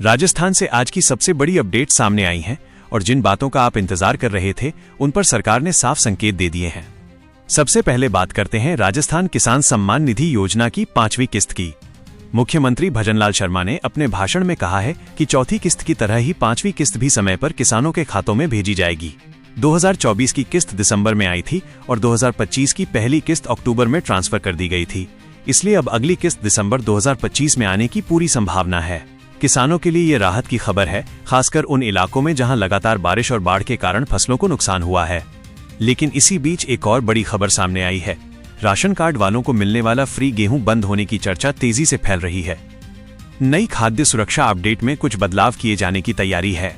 राजस्थान से आज की सबसे बड़ी अपडेट सामने आई है और जिन बातों का आप इंतजार कर रहे थे उन पर सरकार ने साफ संकेत दे दिए हैं। सबसे पहले बात करते हैं राजस्थान किसान सम्मान निधि योजना की 5वीं किस्त की। मुख्यमंत्री भजनलाल शर्मा ने अपने भाषण में कहा है कि चौथी किस्त की तरह ही 5वीं किस्त भी समय पर किसानों के खातों में भेजी जाएगी। 2024 की किस्त दिसंबर में आई थी और 2025 की पहली किस्त अक्टूबर में ट्रांसफर कर दी गई थी, इसलिए अब अगली किस्त दिसंबर 2025 में आने की पूरी संभावना है। किसानों के लिए ये राहत की खबर है, खासकर उन इलाकों में जहां लगातार बारिश और बाढ़ के कारण फसलों को नुकसान हुआ है। लेकिन इसी बीच एक और बड़ी खबर सामने आई है। राशन कार्ड वालों को मिलने वाला फ्री गेहूं बंद होने की चर्चा तेजी से फैल रही है। नई खाद्य सुरक्षा अपडेट में कुछ बदलाव किए जाने की तैयारी है।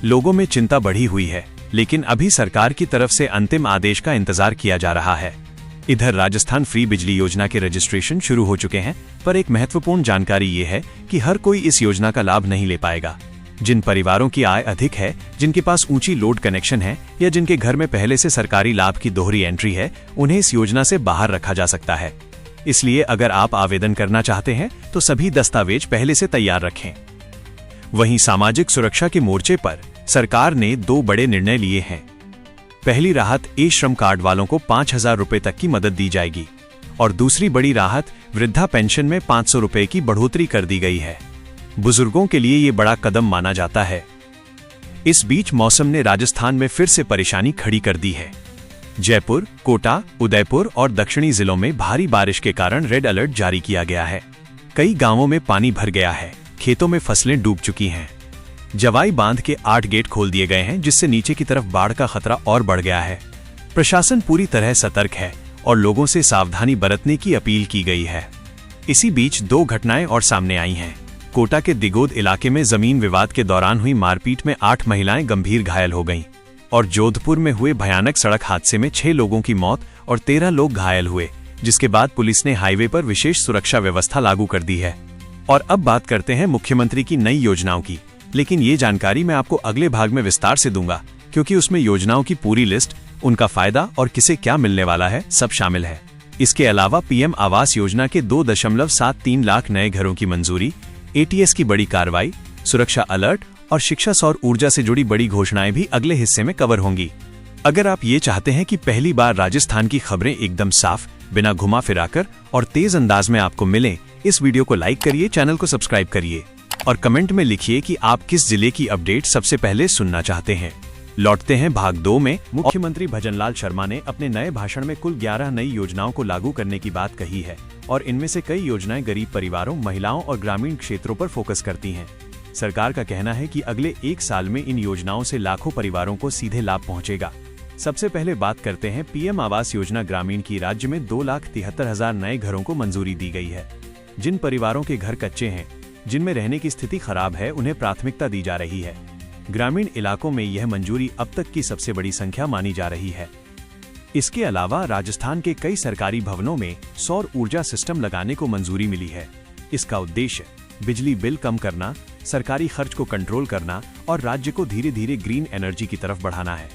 लोगों में चिंता बढ़ी हुई है, लेकिन अभी सरकार की तरफ से अंतिम आदेश का इंतजार किया जा रहा है। इधर राजस्थान फ्री बिजली योजना के रजिस्ट्रेशन शुरू हो चुके हैं, पर एक महत्वपूर्ण जानकारी ये है कि हर कोई इस योजना का लाभ नहीं ले पाएगा। जिन परिवारों की आय अधिक है, जिनके पास ऊंची लोड कनेक्शन है या जिनके घर में पहले से सरकारी लाभ की दोहरी एंट्री है, उन्हें इस योजना से बाहर रखा जा सकता है। इसलिए अगर आप आवेदन करना चाहते हैं तो सभी दस्तावेज पहले से तैयार रखें। वहीं सामाजिक सुरक्षा के मोर्चे पर सरकार ने 2 बड़े निर्णय लिए हैं। पहली राहत श्रम कार्ड वालों को 5,000 रुपए तक की मदद दी जाएगी और दूसरी बड़ी राहत वृद्धा पेंशन में 500 रुपए की बढ़ोतरी कर दी गई है। बुजुर्गों के लिए ये बड़ा कदम माना जाता है। इस बीच मौसम ने राजस्थान में फिर से परेशानी खड़ी कर दी है। जयपुर, कोटा, उदयपुर और दक्षिणी जिलों में भारी बारिश के कारण रेड अलर्ट जारी किया गया है। कई गांवों में पानी भर गया है, खेतों में फसलें डूब चुकी हैं। जवाई बांध के 8 गेट खोल दिए गए हैं, जिससे नीचे की तरफ बाढ़ का खतरा और बढ़ गया है। प्रशासन पूरी तरह सतर्क है और लोगों से सावधानी बरतने की अपील की गई है। इसी बीच 2 घटनाएं और सामने आई हैं। कोटा के दिगोद इलाके में जमीन विवाद के दौरान हुई मारपीट में 8 महिलाएं गंभीर घायल हो गईं और जोधपुर में हुए भयानक सड़क हादसे में 6 लोगों की मौत और 13 लोग घायल हुए, जिसके बाद पुलिस ने हाईवे पर विशेष सुरक्षा व्यवस्था लागू कर दी है। और अब बात करते हैं मुख्यमंत्री की नई योजनाओं की, लेकिन ये जानकारी मैं आपको अगले भाग में विस्तार से दूंगा, क्योंकि उसमें योजनाओं की पूरी लिस्ट, उनका फायदा और किसे क्या मिलने वाला है, सब शामिल है। इसके अलावा पीएम आवास योजना के 2.73 लाख नए घरों की मंजूरी, एटीएस की बड़ी कार्रवाई, सुरक्षा अलर्ट और शिक्षा सौर ऊर्जा से जुड़ी बड़ी घोषणाएं भी अगले हिस्से में कवर होंगी। अगर आप ये चाहते हैं कि पहली बार राजस्थान की खबरें एकदम साफ, बिना घुमा फिराकर और तेज अंदाज में आपको मिले, इस वीडियो को लाइक करिए, चैनल को सब्सक्राइब करिए और कमेंट में लिखिए कि आप किस जिले की अपडेट सबसे पहले सुनना चाहते हैं। लौटते हैं भाग 2 में। मुख्यमंत्री भजनलाल शर्मा ने अपने नए भाषण में कुल 11 नई योजनाओं को लागू करने की बात कही है और इनमें से कई योजनाएं गरीब परिवारों, महिलाओं और ग्रामीण क्षेत्रों पर फोकस करती हैं। सरकार का कहना है कि अगले 1 साल में इन योजनाओं से लाखों परिवारों को सीधे लाभ पहुंचेगा। सबसे पहले बात करते हैं पीएम आवास योजना ग्रामीण की। राज्य में 2,73,000 नए घरों को मंजूरी दी गई है। जिन परिवारों के घर कच्चे हैं, जिनमें रहने की स्थिति खराब है, उन्हें प्राथमिकता दी जा रही है। ग्रामीण इलाकों में यह मंजूरी अब तक की सबसे बड़ी संख्या मानी जा रही है। इसके अलावा राजस्थान के कई सरकारी भवनों में सौर ऊर्जा सिस्टम लगाने को मंजूरी मिली है। इसका उद्देश्य बिजली बिल कम करना, सरकारी खर्च को कंट्रोल करना और राज्य को धीरे धीरे ग्रीन एनर्जी की तरफ बढ़ाना है।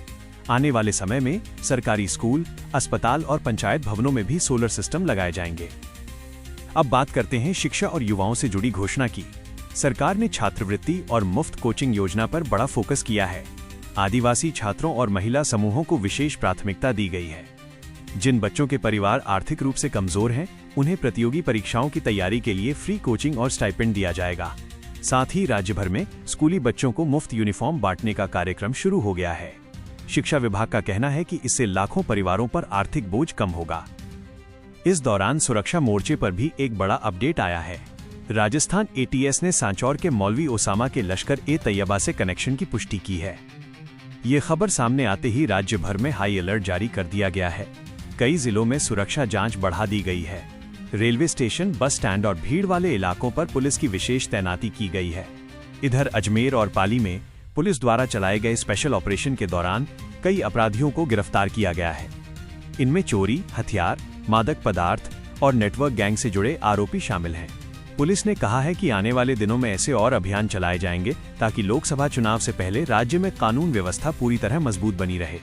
आने वाले समय में सरकारी स्कूल, अस्पताल और पंचायत भवनों में भी सोलर सिस्टम लगाए जाएंगे। अब बात करते हैं शिक्षा और युवाओं से जुड़ी घोषणा की। सरकार ने छात्रवृत्ति और मुफ्त कोचिंग योजना पर बड़ा फोकस किया है। आदिवासी छात्रों और महिला समूहों को विशेष प्राथमिकता दी गई है। जिन बच्चों के परिवार आर्थिक रूप से कमजोर हैं, उन्हें प्रतियोगी परीक्षाओं की तैयारी के लिए फ्री कोचिंग और स्टाइपेंड दिया जाएगा। साथ ही राज्य भर में स्कूली बच्चों को मुफ्त यूनिफॉर्म बांटने का कार्यक्रम शुरू हो गया है। शिक्षा विभाग का कहना है कि इससे लाखों परिवारों पर आर्थिक बोझ कम होगा। इस दौरान सुरक्षा मोर्चे पर भी एक बड़ा अपडेट आया है। राजस्थान एटीएस ने सांचौर के मौलवी ओसामा के लश्कर-ए-तैयबा से कनेक्शन की पुष्टि की है। ये खबर सामने आते ही राज्य भर में हाई अलर्ट जारी कर दिया गया है। कई जिलों में सुरक्षा जांच बढ़ा दी गई है। रेलवे स्टेशन, बस स्टैंड और भीड़ वाले इलाकों पर पुलिस की विशेष तैनाती की गई है। इधर अजमेर और पाली में पुलिस द्वारा चलाए गए स्पेशल ऑपरेशन के दौरान कई अपराधियों को गिरफ्तार किया गया है। इनमें चोरी, हथियार, मादक पदार्थ और नेटवर्क गैंग से जुड़े आरोपी शामिल हैं। पुलिस ने कहा है कि आने वाले दिनों में ऐसे और अभियान चलाए जाएंगे ताकि लोकसभा चुनाव से पहले राज्य में कानून व्यवस्था पूरी तरह मजबूत बनी रहे।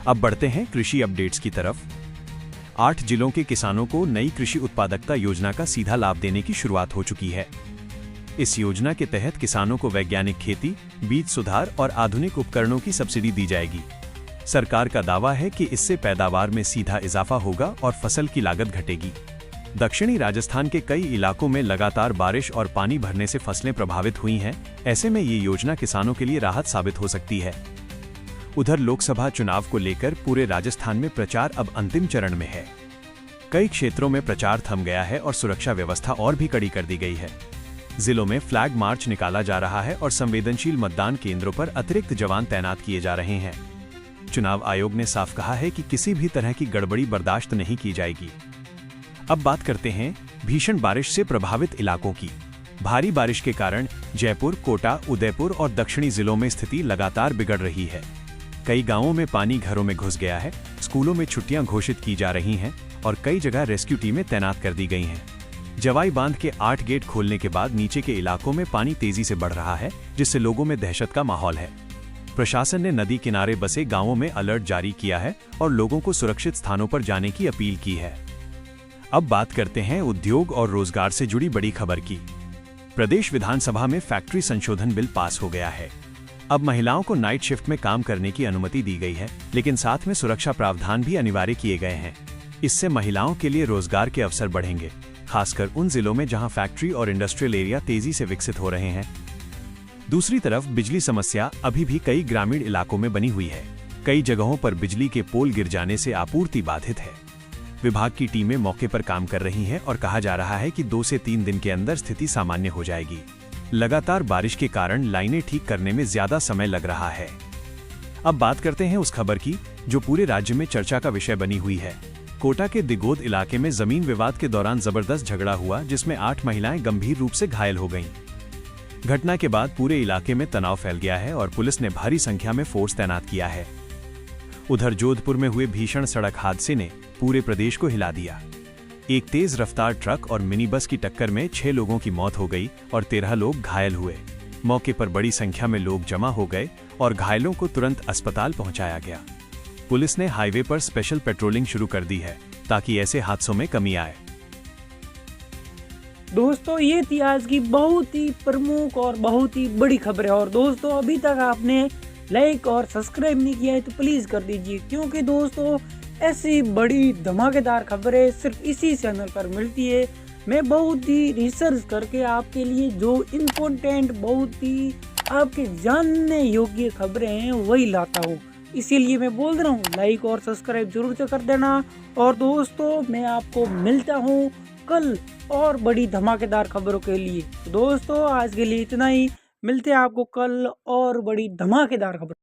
अब बढ़ते हैं कृषि अपडेट्स की तरफ। 8 जिलों के किसानों को नई कृषि उत्पादकता योजना का सीधा लाभ देने की शुरुआत हो चुकी है। इस योजना के तहत किसानों को वैज्ञानिक खेती, बीज सुधार और आधुनिक उपकरणों की सब्सिडी दी जाएगी। सरकार का दावा है कि इससे पैदावार में सीधा इजाफा होगा और फसल की लागत घटेगी। दक्षिणी राजस्थान के कई इलाकों में लगातार बारिश और पानी भरने से फसलें प्रभावित हुई हैं। ऐसे में ये योजना किसानों के लिए राहत साबित हो सकती है। उधर लोकसभा चुनाव को लेकर पूरे राजस्थान में प्रचार अब अंतिम चरण में है। कई क्षेत्रों में प्रचार थम गया है और सुरक्षा व्यवस्था और भी कड़ी कर दी गई है। जिलों में फ्लैग मार्च निकाला जा रहा है और संवेदनशील मतदान केंद्रों पर अतिरिक्त जवान तैनात किए जा रहे हैं। चुनाव आयोग ने साफ कहा है कि किसी भी तरह की गड़बड़ी बर्दाश्त नहीं की जाएगी। अब बात करते हैं भीषण बारिश से प्रभावित इलाकों की। भारी बारिश के कारण जयपुर, कोटा, उदयपुर और दक्षिणी जिलों में स्थिति लगातार बिगड़ रही है। कई गांवों में पानी घरों में घुस गया है, स्कूलों में छुट्टियां घोषित की जा रही हैं और कई जगह रेस्क्यू टीमें तैनात कर दी गई हैं। जवाई बांध के 8 गेट खोलने के बाद नीचे के इलाकों में पानी तेजी से बढ़ रहा है, जिससे लोगों में दहशत का माहौल है। प्रशासन ने नदी किनारे बसे गांवों में अलर्ट जारी किया है और लोगों को सुरक्षित स्थानों पर जाने की अपील की है। अब बात करते हैं उद्योग और रोजगार से जुड़ी बड़ी खबर की। प्रदेश विधानसभा में फैक्ट्री संशोधन बिल पास हो गया है। अब महिलाओं को नाइट शिफ्ट में काम करने की अनुमति दी गई है, लेकिन साथ में सुरक्षा प्रावधान भी अनिवार्य किए गए हैं। इससे महिलाओं के लिए रोजगार के अवसर बढ़ेंगे, खासकर उन जिलों में जहां फैक्ट्री और इंडस्ट्रियल एरिया तेजी से विकसित हो रहे हैं। दूसरी तरफ बिजली समस्या अभी भी कई ग्रामीण इलाकों में बनी हुई है। कई जगहों पर बिजली के पोल गिर जाने से आपूर्ति बाधित है। विभाग की टीमें मौके पर काम कर रही हैं और कहा जा रहा है कि 2 से 3 दिन के अंदर स्थिति सामान्य हो जाएगी। लगातार बारिश के कारण लाइनें ठीक करने में ज्यादा समय लग रहा है। अब बात करते हैं उस खबर की जो पूरे राज्य में चर्चा का विषय बनी हुई है। कोटा के दिगोद इलाके में जमीन विवाद के दौरान जबरदस्त झगड़ा हुआ, जिसमें 8 महिलाएं गंभीर रूप से घायल हो गईं। घटना के बाद पूरे इलाके में तनाव फैल गया है और पुलिस ने भारी संख्या में फोर्स तैनात किया है। उधर जोधपुर में हुए भीषण सड़क हादसे ने पूरे प्रदेश को हिला दिया। एक तेज रफ्तार ट्रक और मिनी बस की टक्कर में 6 लोगों की मौत हो गई और 13 लोग घायल हुए। मौके पर बड़ी संख्या में लोग जमा हो गए और घायलों को तुरंत अस्पताल पहुंचाया गया। पुलिस ने हाईवे पर स्पेशल पेट्रोलिंग शुरू कर दी है ताकि ऐसे हादसों में कमी आए। दोस्तों, ये थी आज की बहुत ही प्रमुख और बहुत ही बड़ी खबर है। और दोस्तों, अभी तक आपने लाइक और सब्सक्राइब नहीं किया है तो प्लीज कर दीजिए, क्योंकि दोस्तों ऐसी बड़ी धमाकेदार खबरें सिर्फ इसी चैनल पर मिलती है। मैं बहुत ही रिसर्च करके आपके लिए जो इम्पोर्टेंट, बहुत ही आपके जानने योग्य खबरें हैं वही लाता हूँ। इसीलिए मैं बोल रहा हूँ लाइक और सब्सक्राइब जरूर से कर देना। और दोस्तों, मैं आपको मिलता हूँ कल और बड़ी धमाकेदार खबरों के लिए। तो दोस्तों, आज के लिए इतना ही। मिलते हैं आपको कल और बड़ी धमाकेदार खबर।